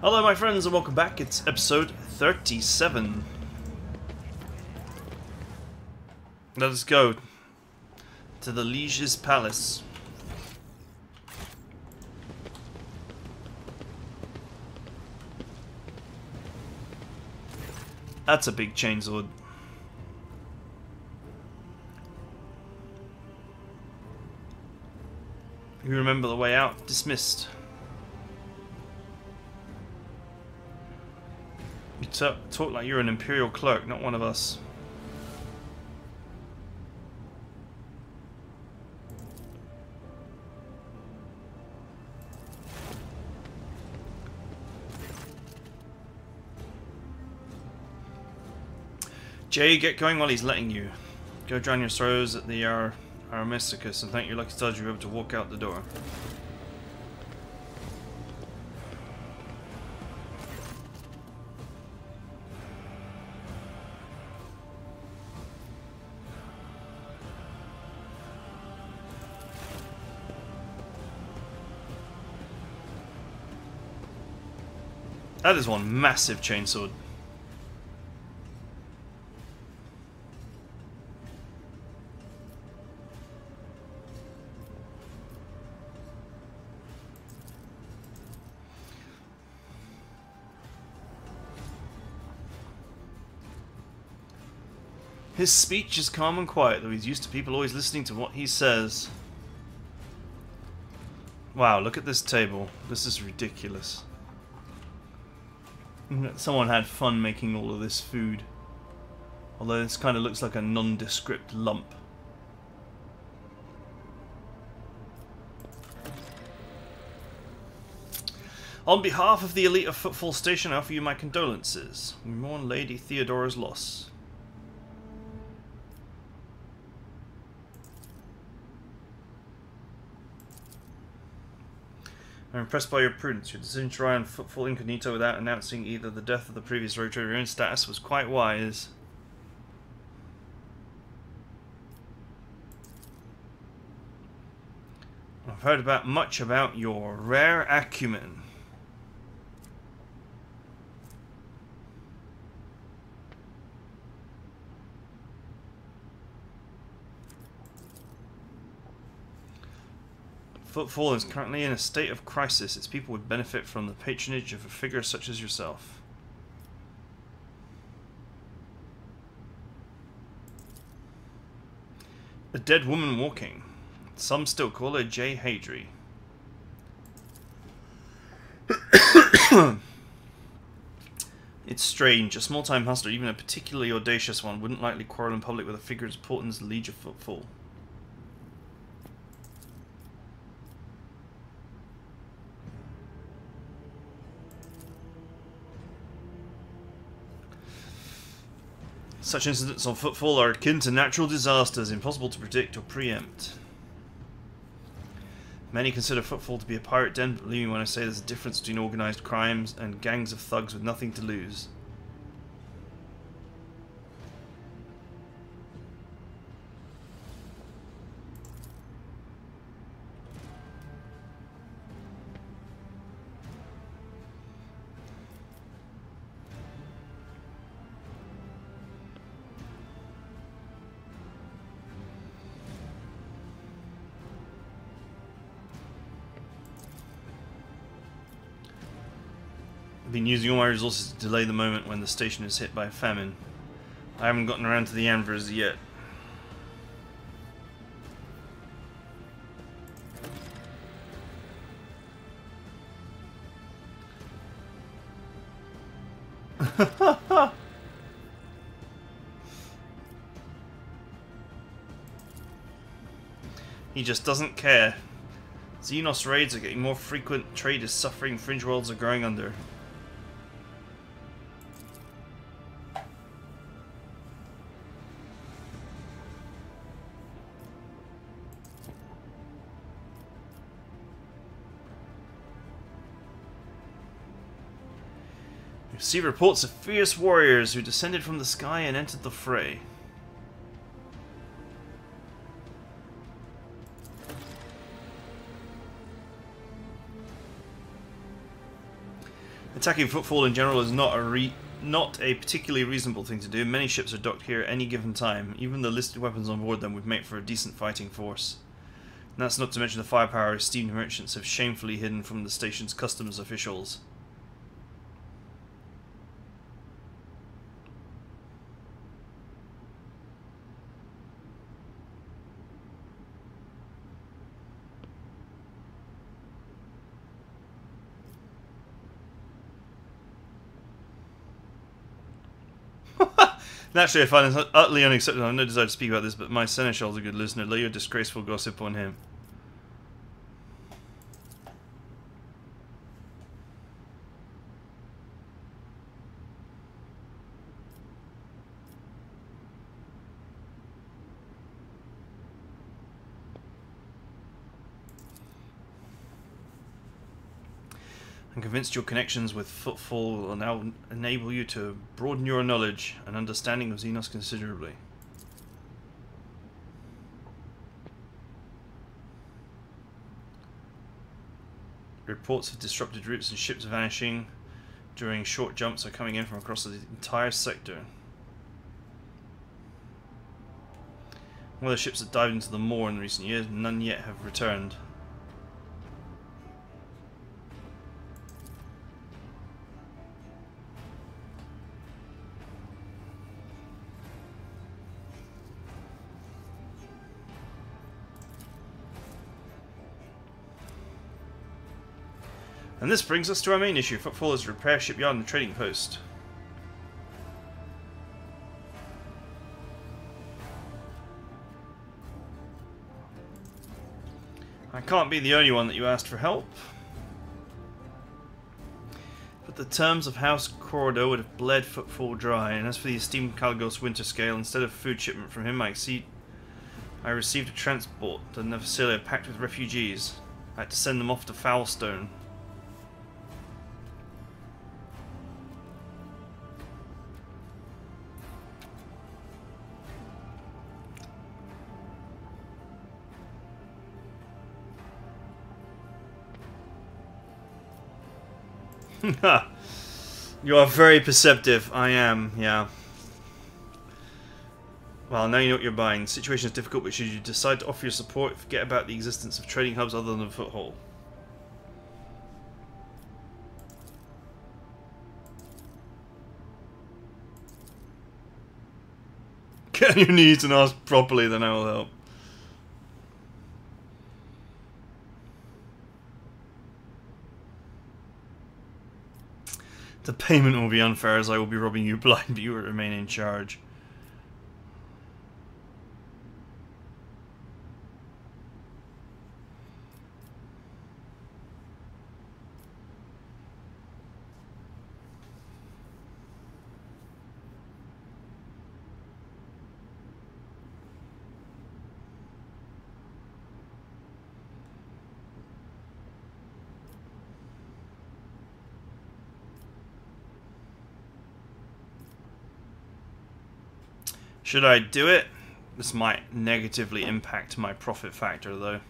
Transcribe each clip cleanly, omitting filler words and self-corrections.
Hello my friends and welcome back. It's episode 37. Let us go to the Liege's Palace. That's a big chainsword. You remember the way out? Dismissed. You talk like you're an Imperial clerk, not one of us. Jay, get going while he's letting you. Go drown your sorrows at the Armisticus and thank your lucky stars you're able to walk out the door. That is one massive chainsword. His speech is calm and quiet, though he's used to people always listening to what he says. Wow, look at this table. This is ridiculous. Someone had fun making all of this food. Although this kind of looks like a nondescript lump. On behalf of the elite of Footfall Station, I offer you my condolences. We mourn Lady Theodora's loss. I'm impressed by your prudence. Your decision to ride on Footfall Incognito without announcing either the death of the previous road trader or your own status was quite wise. I've heard much about your rare acumen. Footfall is currently in a state of crisis. Its people would benefit from the patronage of a figure such as yourself. A dead woman walking. Some still call her J. Hadry. It's strange. A small-time hustler, even a particularly audacious one, wouldn't likely quarrel in public with a figure as important as the Liege of Footfall. Such incidents on Footfall are akin to natural disasters, impossible to predict or preempt. Many consider Footfall to be a pirate den, but believe me when I say there's a difference between organised crimes and gangs of thugs with nothing to lose. I've been using all my resources to delay the moment when the station is hit by a famine. I haven't gotten around to the Anvers yet. He just doesn't care. Xenos raids are getting more frequent, trade is suffering, fringe worlds are growing under. See reports of fierce warriors who descended from the sky and entered the fray. Attacking footfall in general is not a particularly reasonable thing to do. Many ships are docked here at any given time. Even the listed weapons on board them would make for a decent fighting force. And that's not to mention the firepower esteemed merchants have shamefully hidden from the station's customs officials. Naturally, I find this utterly unacceptable. I have no desire to speak about this, but my seneschal's a good listener. Lay your disgraceful gossip on him. I'm convinced your connections with Footfall will now enable you to broaden your knowledge and understanding of Xenos considerably. Reports of disrupted routes and ships vanishing during short jumps are coming in from across the entire sector. One of the ships that dived into the moor in recent years, none yet have returned. And this brings us to our main issue. Footfall is a repair shipyard and a trading post. I can't be the only one that you asked for help. But the terms of House Corridor would have bled Footfall dry, and as for the esteemed Caligos Winterscale, instead of food shipment from him, I received a transport to Nevesalia packed with refugees. I had to send them off to Foulstone. You are very perceptive. I am, yeah. Well, now you know what you're buying. The situation is difficult, but should you decide to offer your support, forget about the existence of trading hubs other than Foothold. Get on your knees and ask properly, then I will help. The payment will be unfair as I will be robbing you blind, but you will remain in charge. Should I do it? This might negatively impact my profit factor, though.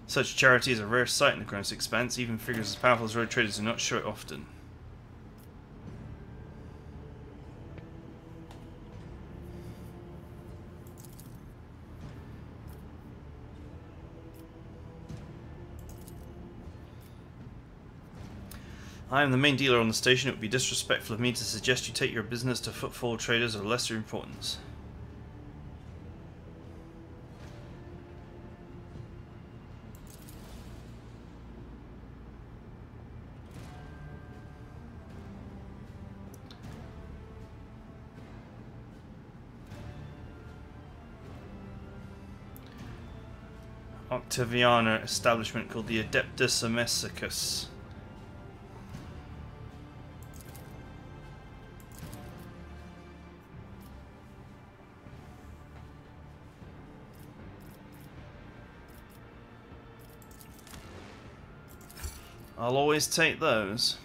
Such charity is a rare sight in the gross expanse. Even figures as powerful as road traders do not show it often. I am the main dealer on the station. It would be disrespectful of me to suggest you take your business to footfall traders of lesser importance. Octaviana establishment called the Adeptus Amessicus. I'll always take those.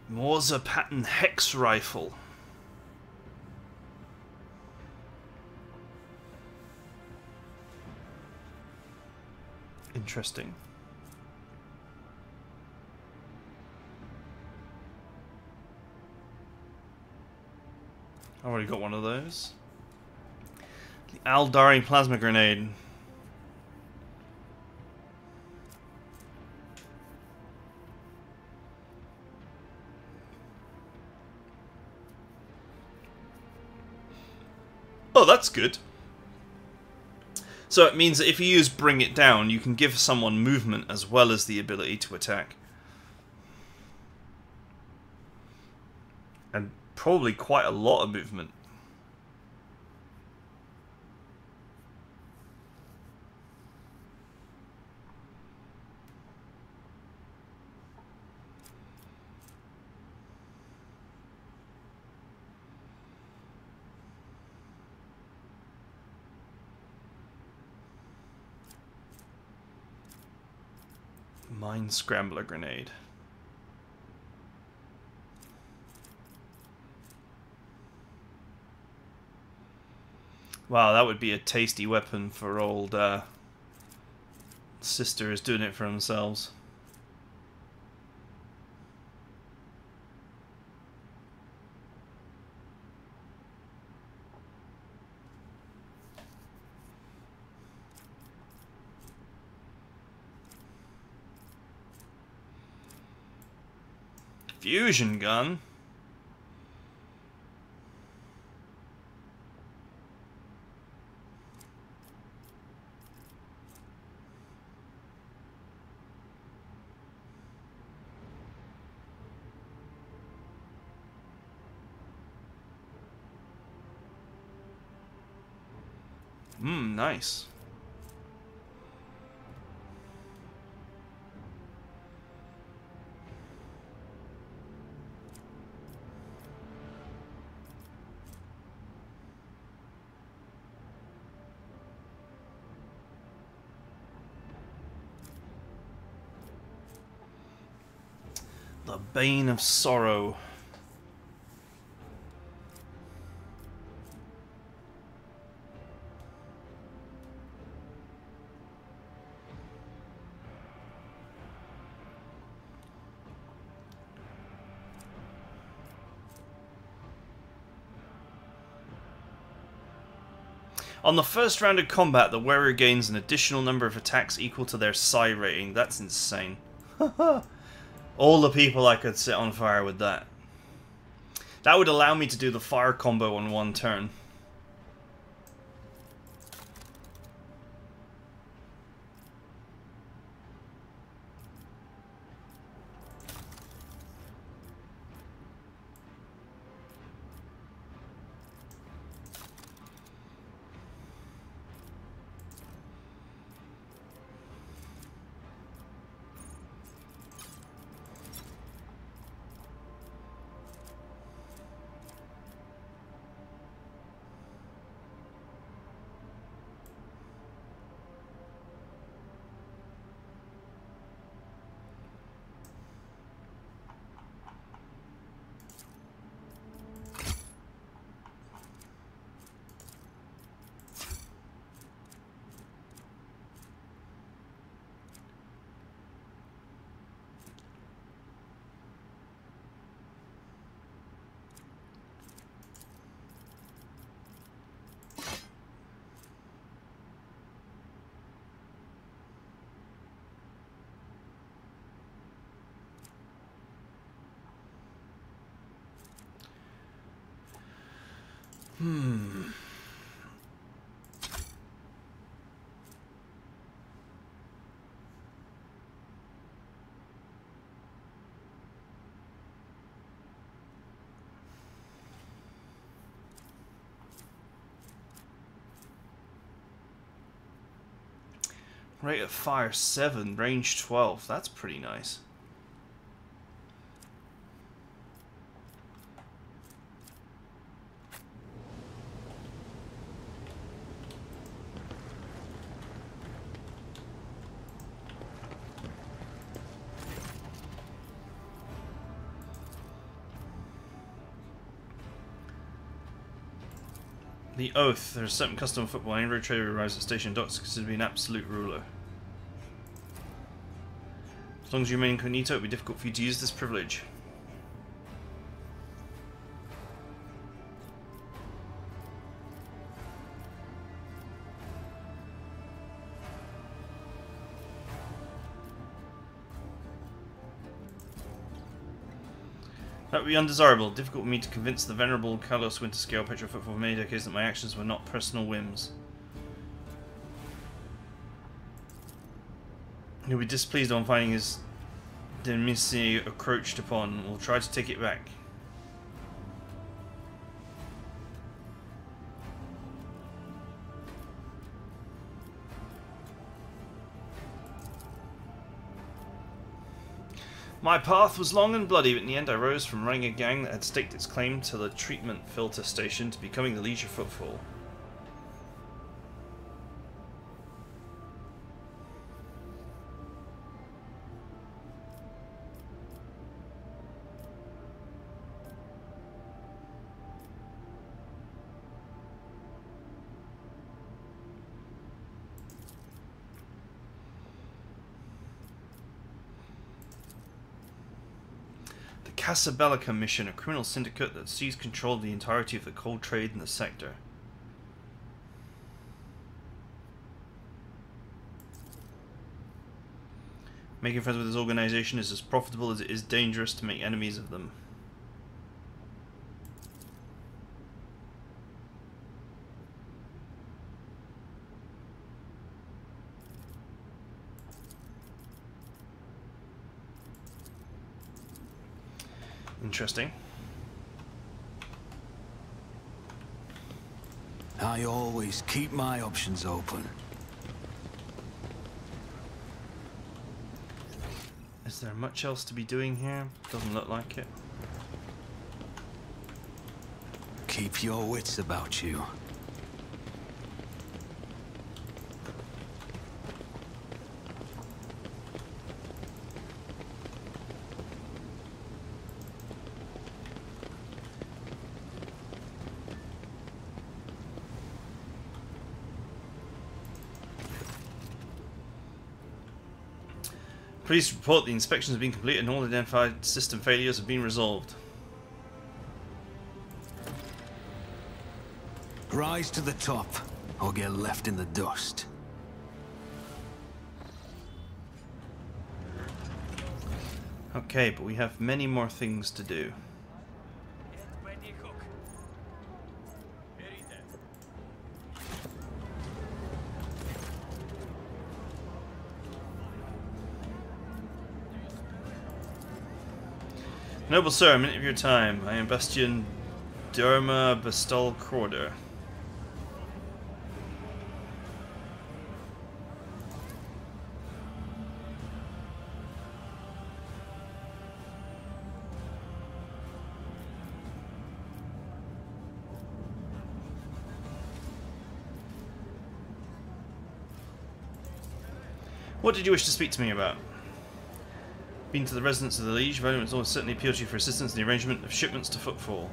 Morse pattern hex rifle. Interesting. I've already got one of those. The Aldari plasma grenade. Oh, that's good. So it means that if you use Bring It Down, you can give someone movement as well as the ability to attack. And probably quite a lot of movement. Mine Scrambler grenade. Wow, that would be a tasty weapon for old sisters doing it for themselves. Fusion gun? Nice. The Bane of Sorrow. On the first round of combat, the wearer gains an additional number of attacks equal to their psi rating. That's insane. All the people I could set on fire with that. That would allow me to do the fire combo on one turn. Rate of fire 7, range 12. That's pretty nice. The Oath. There is a certain custom of football. Any road trader who arrives at station docks is considered to be an absolute ruler. As long as you remain incognito, it will be difficult for you to use this privilege. That would be undesirable. Difficult for me to convince the venerable Carlos Winterscale Petrofoot for many decades that my actions were not personal whims. He'll be displeased on finding his demesne encroached upon. We'll try to take it back. My path was long and bloody, but in the end I rose from running a gang that had staked its claim to the treatment filter station to becoming the leisure footfall. Casabelica mission, a criminal syndicate that seized control of the entirety of the coal trade in the sector. Making friends with this organization is as profitable as it is dangerous to make enemies of them. Interesting. I always keep my options open. Is there much else to be doing here? Doesn't look like it. Keep your wits about you. Police report the inspections have been completed and all identified system failures have been resolved. Rise to the top, or get left in the dust. Okay, but we have many more things to do. Noble sir, a minute of your time. I am Bastian Derma Bastal Corder. What did you wish to speak to me about? Been to the residence of the Liege. Volume has always certainly appealed to you for assistance in the arrangement of shipments to Footfall.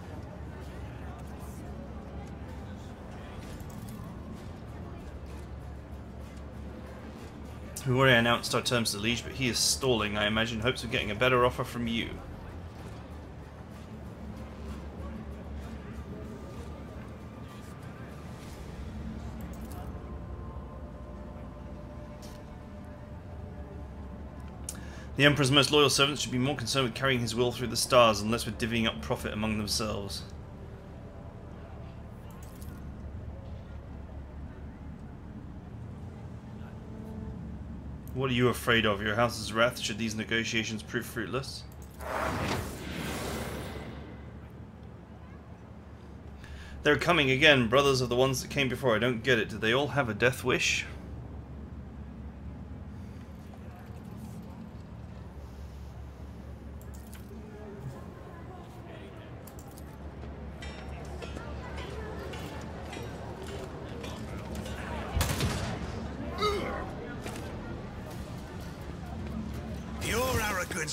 We've already announced our terms to the Liege, but he is stalling, I imagine, in hopes of getting a better offer from you. The Emperor's most loyal servants should be more concerned with carrying his will through the stars and less with divvying up profit among themselves. What are you afraid of? Your house's wrath should these negotiations prove fruitless? They're coming again, brothers of the ones that came before. I don't get it. Do they all have a death wish?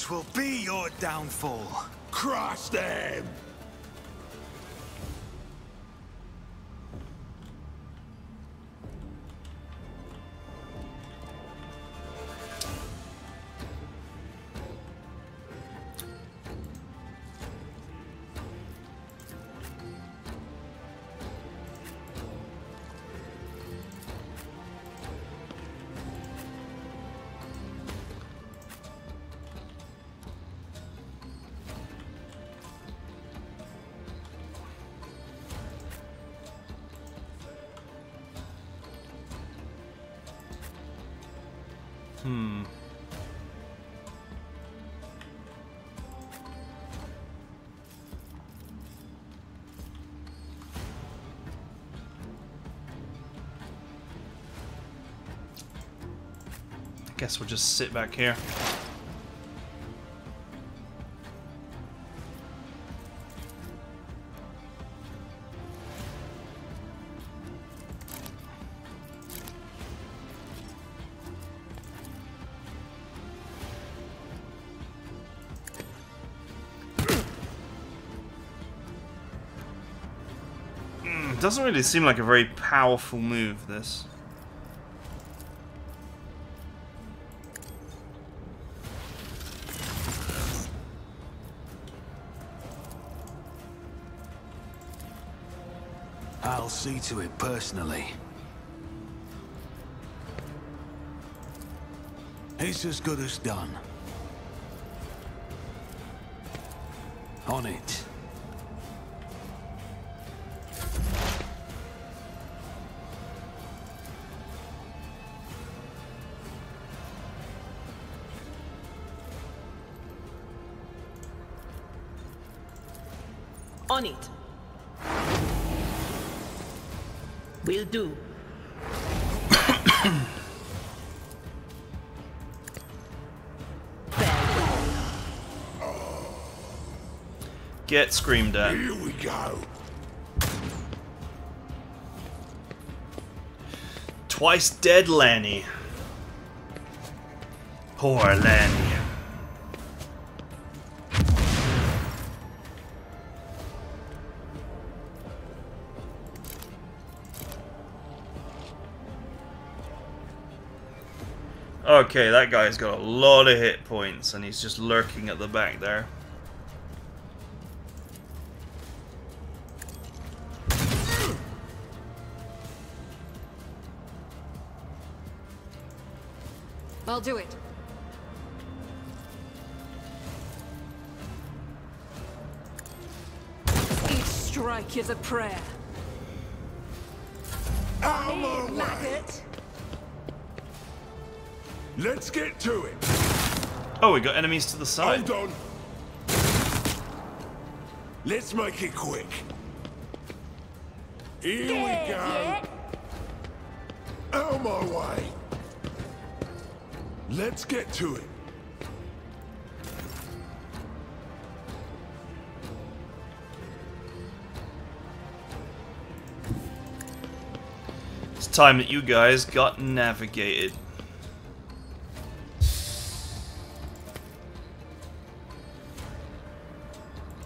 Will be your downfall. Crush them! Hmm. I guess we'll just sit back here. Doesn't really seem like a very powerful move, this. I'll see to it personally. It's as good as done. On it. On it. Will do. Get screamed at. Here we go. Twice dead Lanny. Poor Lanny. Okay, that guy's got a lot of hit points and he's just lurking at the back there. I'll do it. Each strike is a prayer. Out my way. Let's get to it. Oh, we got enemies to the side. Hold on. Let's make it quick. Here we go. Out my way. Let's get to it. It's time that you guys got navigated.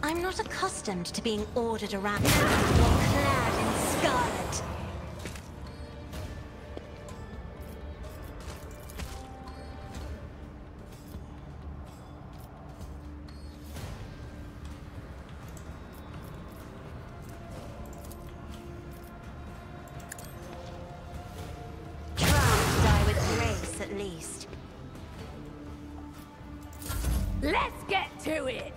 I'm not accustomed to being ordered around clad in scarlet. Try to die with grace, at least. Let's get to it!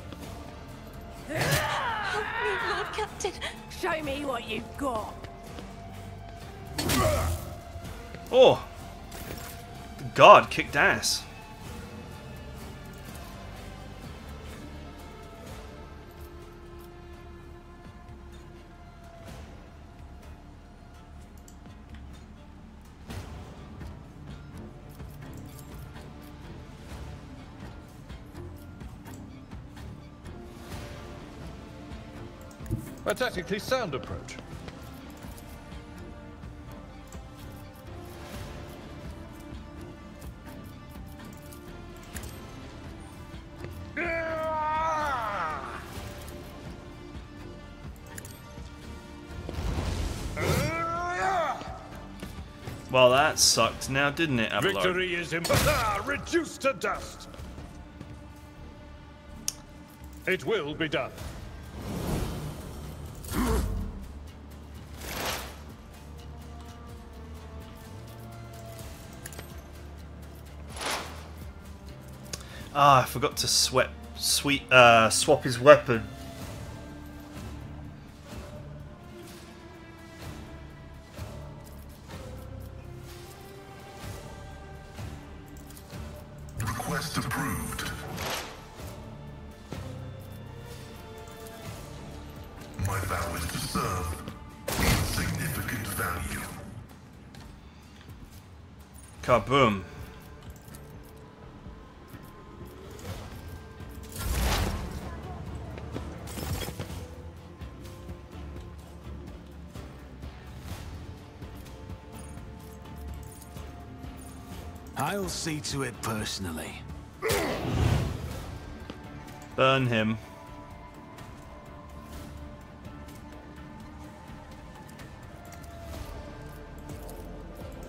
Help me, Lord Captain. Show me what you've got. Oh! God kicked ass. A tactically sound approach. Well, that sucked now, didn't it, Abelard? Victory is reduced to dust. It will be done. Ah, I forgot to swap his weapon. Request approved. My vow is to serve insignificant value. Kaboom. I'll see to it personally. Burn him.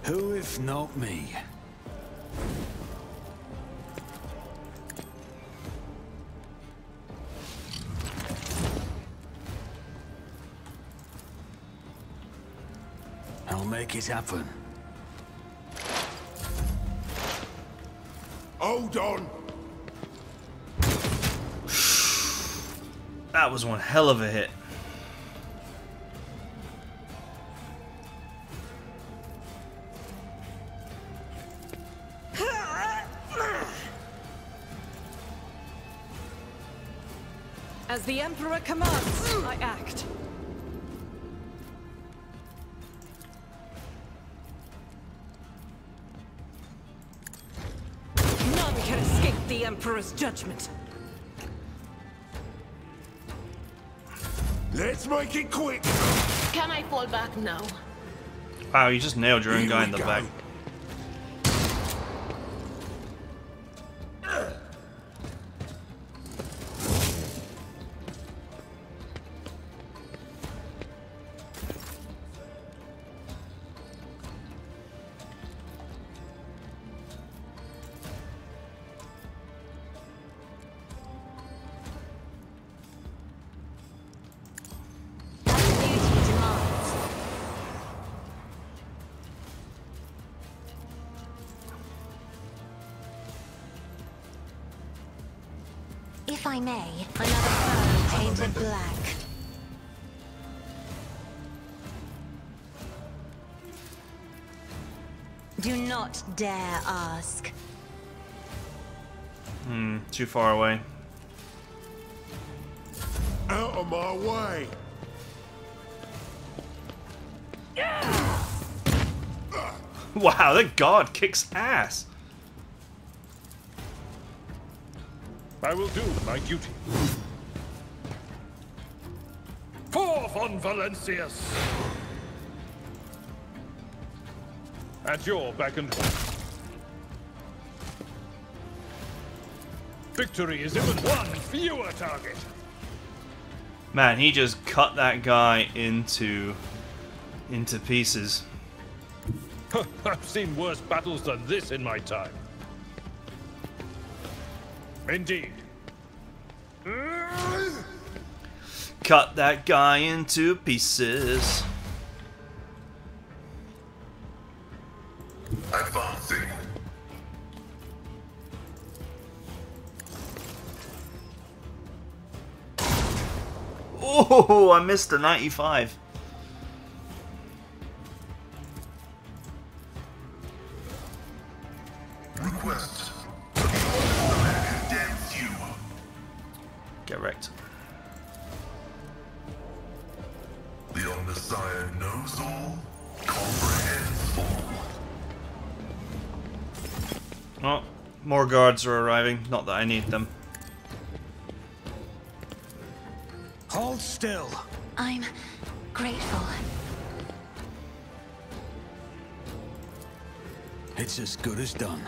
Who if not me? I'll make it happen. Hold on. That was one hell of a hit. As the Emperor commands, I act. None can escape the Emperor's judgment. Let's make it quick. Can I fall back now? Wow, you just nailed your own Here guy we in the go. back. Duty demands. If I may, another foe painted black. Do not dare ask. Too far away. Out of my way. Wow, that god kicks ass. I will do my duty. Forth on Valencius! At your beck and call. Victory is even one fewer target. Man, he just cut that guy into pieces. I've seen worse battles than this in my time. Indeed. Cut that guy into pieces. Advancing. Oh, I missed a 95. Request. Condemns you. Get wrecked. The Omnissiah knows all, comprehends all. Oh, more guards are arriving. Not that I need them. Hold still. I'm grateful. It's as good as done.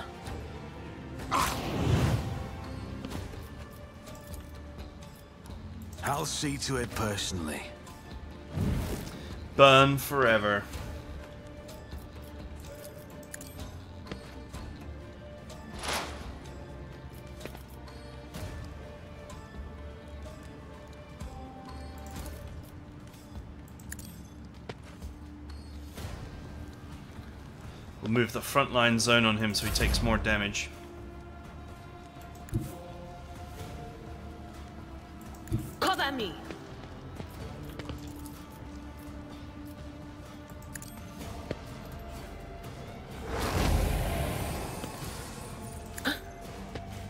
I'll see to it personally. Burn forever. We'll move the frontline zone on him so he takes more damage. Cover me.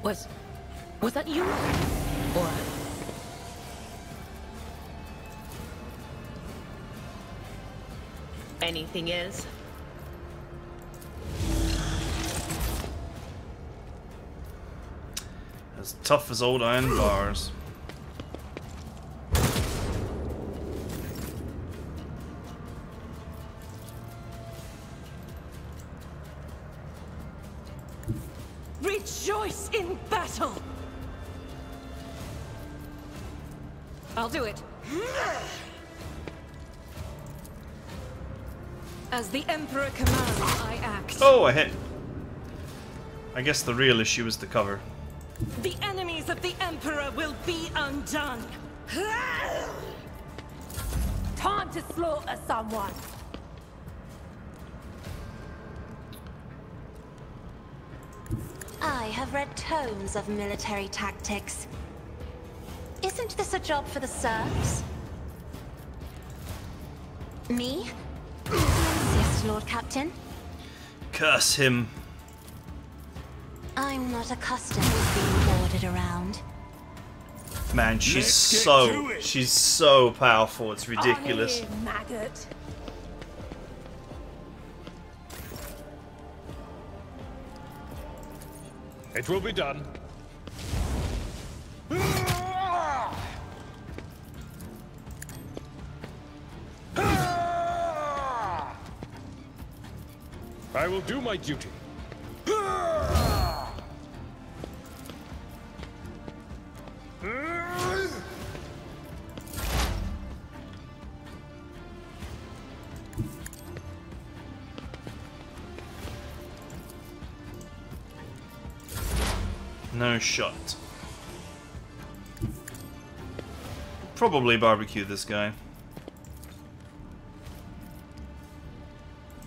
Was that you? Or... anything else? As tough as old iron bars. Rejoice in battle! I'll do it. As the Emperor commands, I act. Oh, I hit. I guess the real issue is the cover. The enemies of the Emperor will be undone. Time to slaughter someone! I have read tomes of military tactics. Isn't this a job for the serfs? Me? Yes, Lord Captain. Curse him. I'm not accustomed to being ordered around. Man, she's so powerful, it's ridiculous. On here, maggot. It will be done. I will do my duty. No shot. Probably barbecue this guy.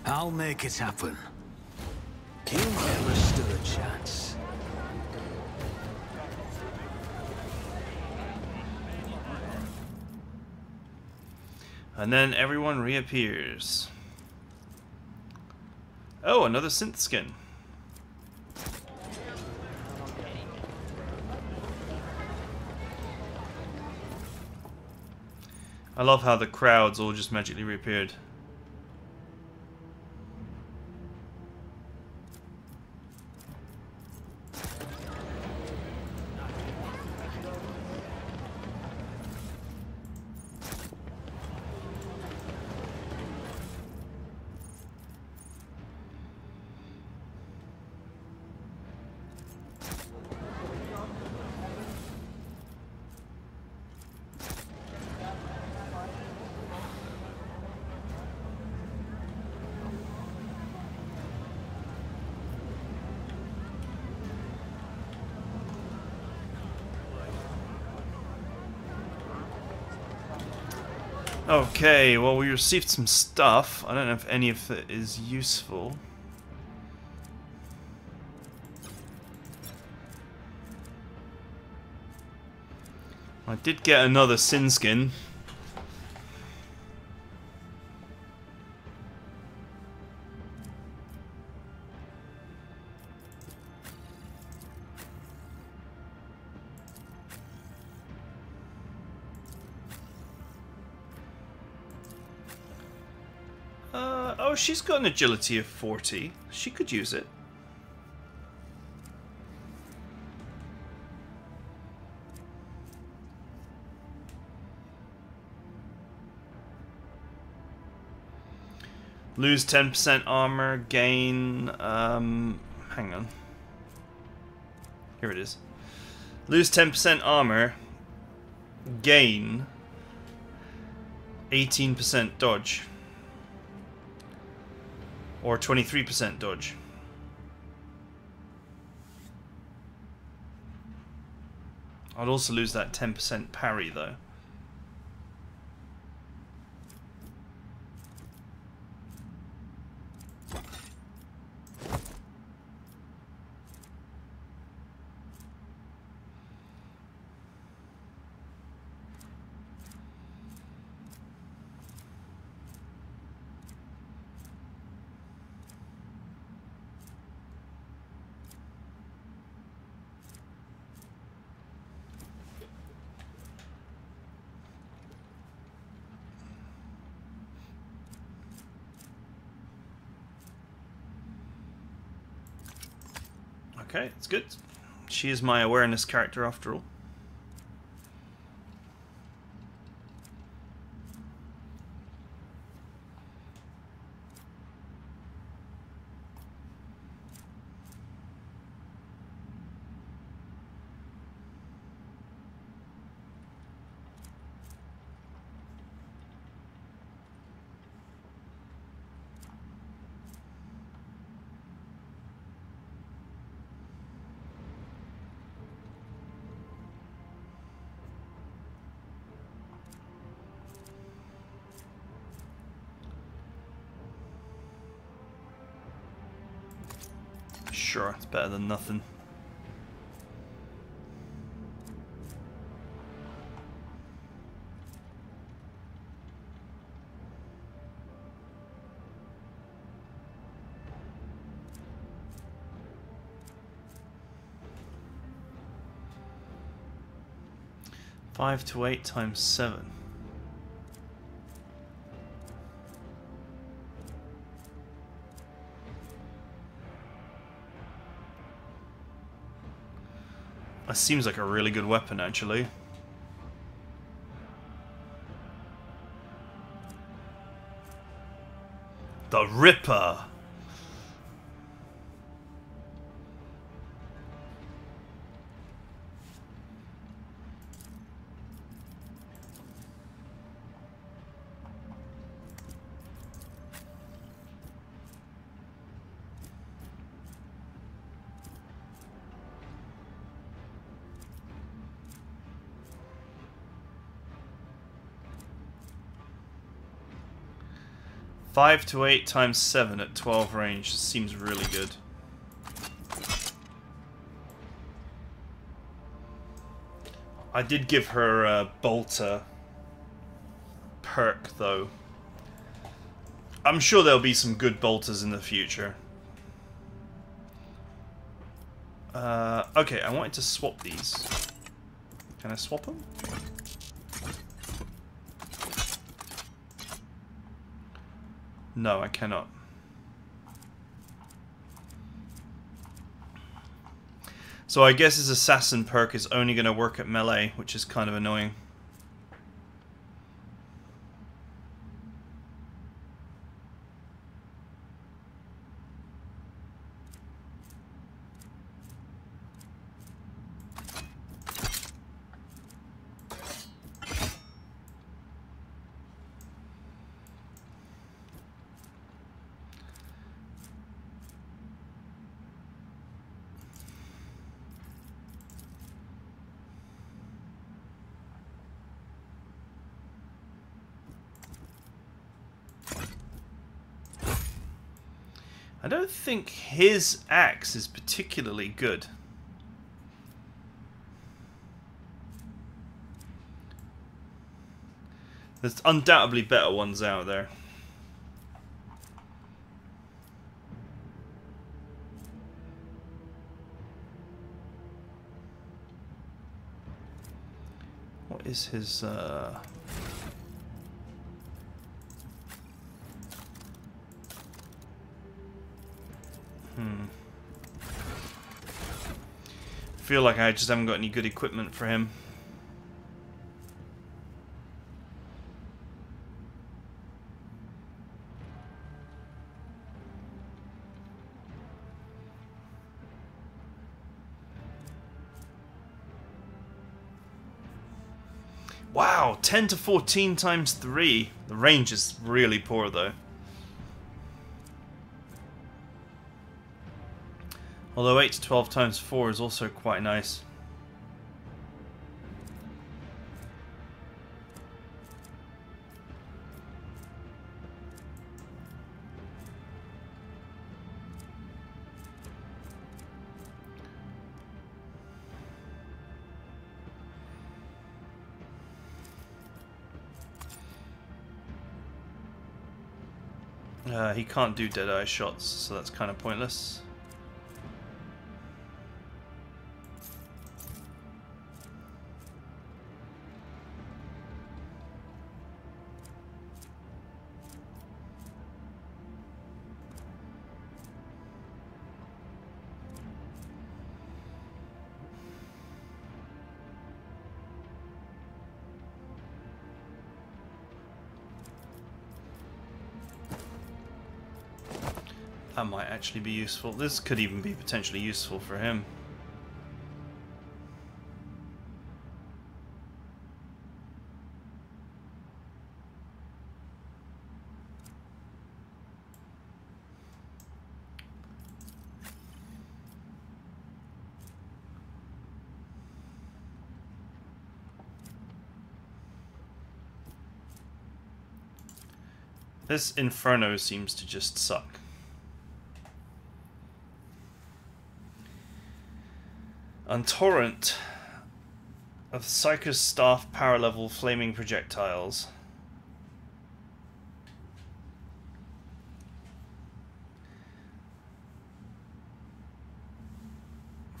I'll make it happen. You never stood a chance. And then everyone reappears. Oh, another synth skin. I love how the crowds all just magically reappeared. Okay, well, we received some stuff. I don't know if any of it is useful. I did get another sin skin. Oh, she's got an agility of 40. She could use it. Lose 10% armor, gain... hang on. Here it is. Lose 10% armor, gain 18% dodge. Or 23% dodge. I'd also lose that 10% parry though. Okay, it's good. She is my awareness character after all. Sure, it's better than nothing. Five to 8 times 7. That seems like a really good weapon, actually. The Ripper! Five to 8 times 7 at 12 range seems really good. I did give her a bolter perk though. I'm sure there'll be some good bolters in the future. Okay, I wanted to swap these. Can I swap them? No, I cannot. So I guess his assassin perk is only going to work at melee, which is kind of annoying. I don't think his axe is particularly good. There's undoubtedly better ones out there. What is his feel like I just haven't got any good equipment for him. Wow, 10 to 14 times 3. The range is really poor though. Although 8 to 12 times 4 is also quite nice. He can't do Deadeye shots, so that's kind of pointless. That might actually be useful. This could even be potentially useful for him. This Inferno seems to just suck. On torrent of Psycho's staff power level flaming projectiles.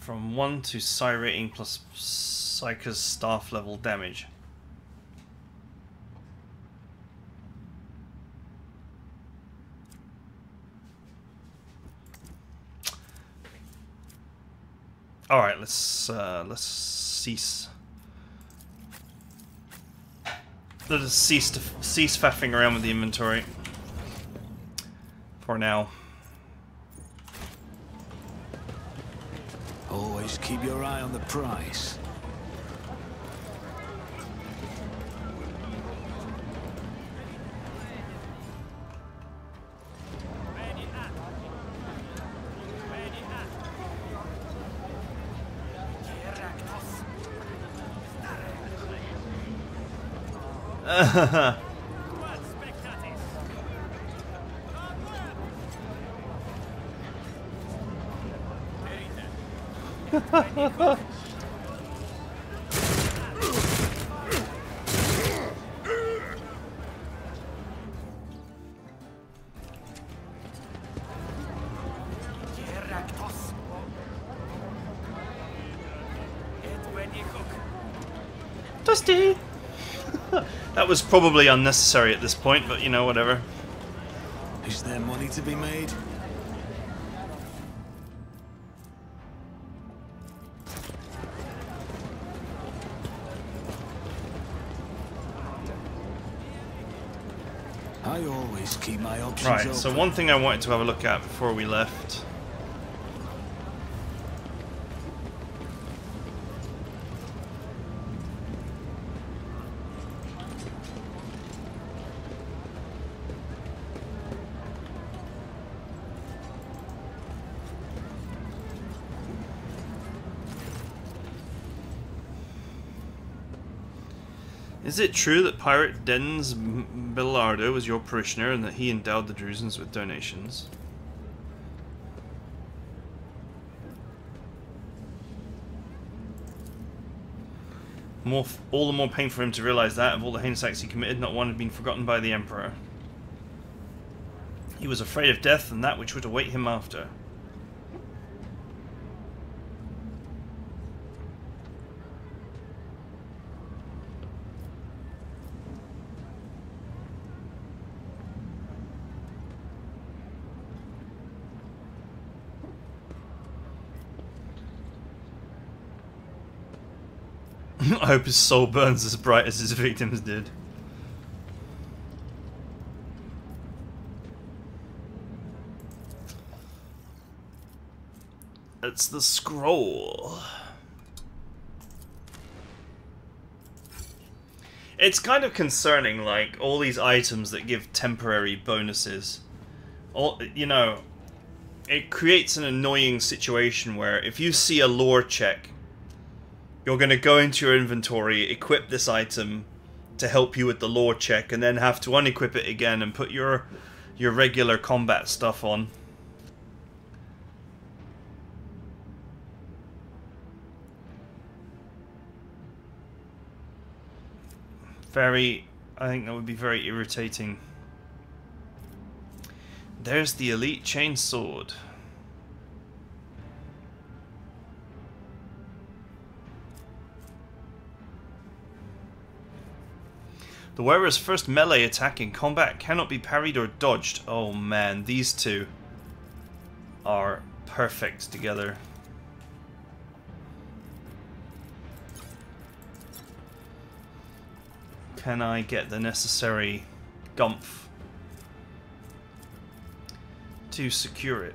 From 1 to Psi rating plus Psycho's staff level damage. All right, let's cease. Let us cease faffing around with the inventory for now. Always keep your eye on the price. Dusty! That was probably unnecessary at this point, but you know, whatever. Is there money to be made? I always keep my options open. Right, so one thing I wanted to have a look at before we left. Is it true that Pirate Den's Belardo was your parishioner and that he endowed the Druzans with donations? All the more pain for him to realize that, of all the heinous acts he committed, not one had been forgotten by the Emperor. He was afraid of death and that which would await him after. I hope his soul burns as bright as his victims did. It's the scroll. It's kind of concerning, like, all these items that give temporary bonuses. You know, it creates an annoying situation where if you see a lore check, you're going to go into your inventory, equip this item to help you with the lore check, and then have to unequip it again and put your regular combat stuff on. I think that would be very irritating. There's the elite chainsword. The wearer's first melee attack in combat cannot be parried or dodged. Oh man, these two are perfect together. Can I get the necessary gumph to secure it.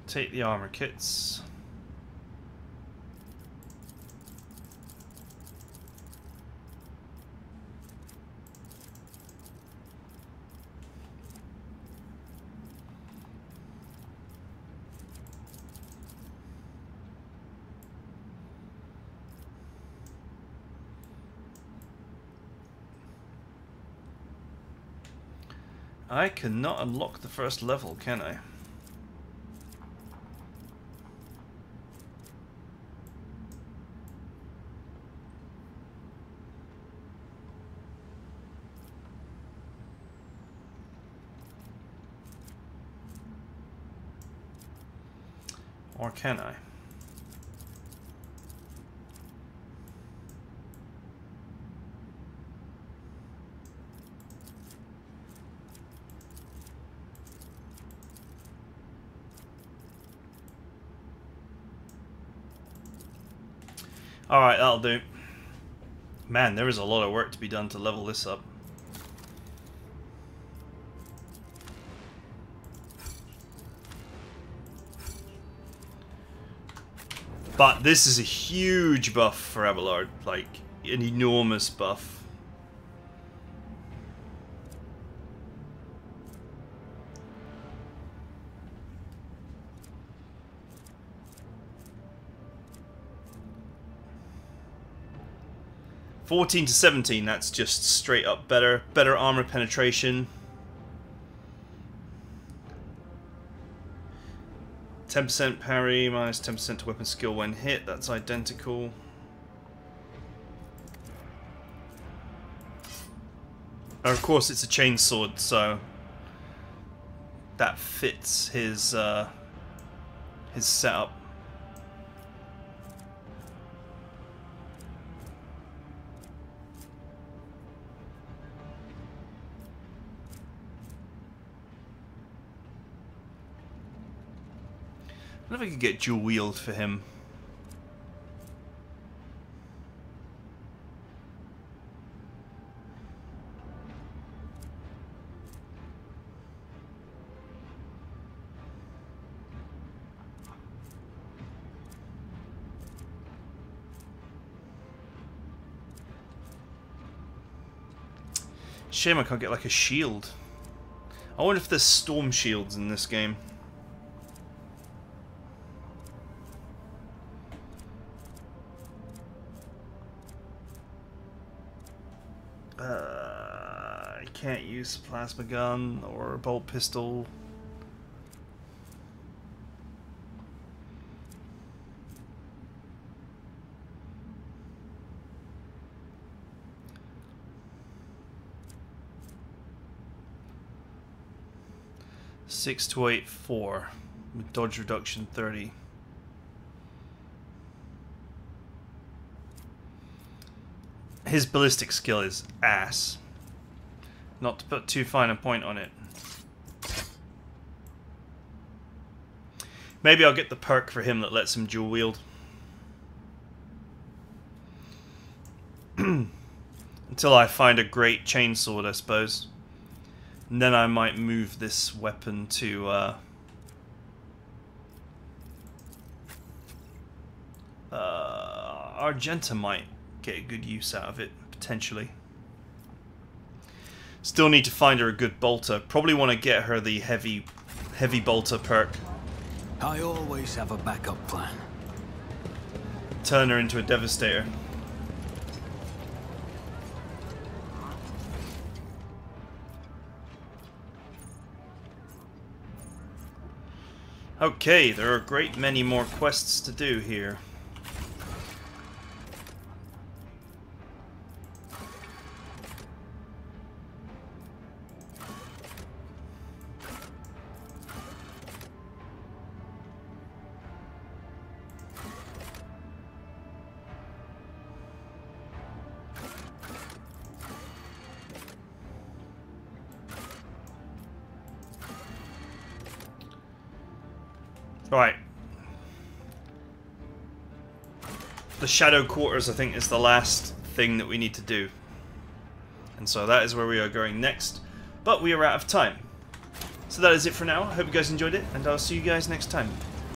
Take the armor kits. I cannot unlock the first level, can I? Or can I? Alright, that'll do. Man, there is a lot of work to be done to level this up. But this is a huge buff for Abelard, like an enormous buff. (14 to 17), that's just straight up better armor penetration. 10% parry, minus 10% to weapon skill when hit, that's identical. And of course it's a chainsword, so that fits his setup. I wonder if I could get dual wield for him. Shame I can't get like a shield. I wonder if there's storm shields in this game. I can't use a plasma gun or a bolt pistol. Six to 8-4 with dodge reduction 30. His ballistic skill is ass. Not to put too fine a point on it. Maybe I'll get the perk for him that lets him dual wield. Until I find a great chainsword, I suppose. And then I might move this weapon to Argenta might get a good use out of it, potentially. Still need to find her a good bolter. Probably want to get her the heavy bolter perk. I always have a backup plan. turn her into a Devastator. Okay, there are a great many more quests to do here. Right. The Shadow Quarters, I think, is the last thing that we need to do. And so that is where we are going next. But we are out of time. So that is it for now. I hope you guys enjoyed it, and I'll see you guys next time.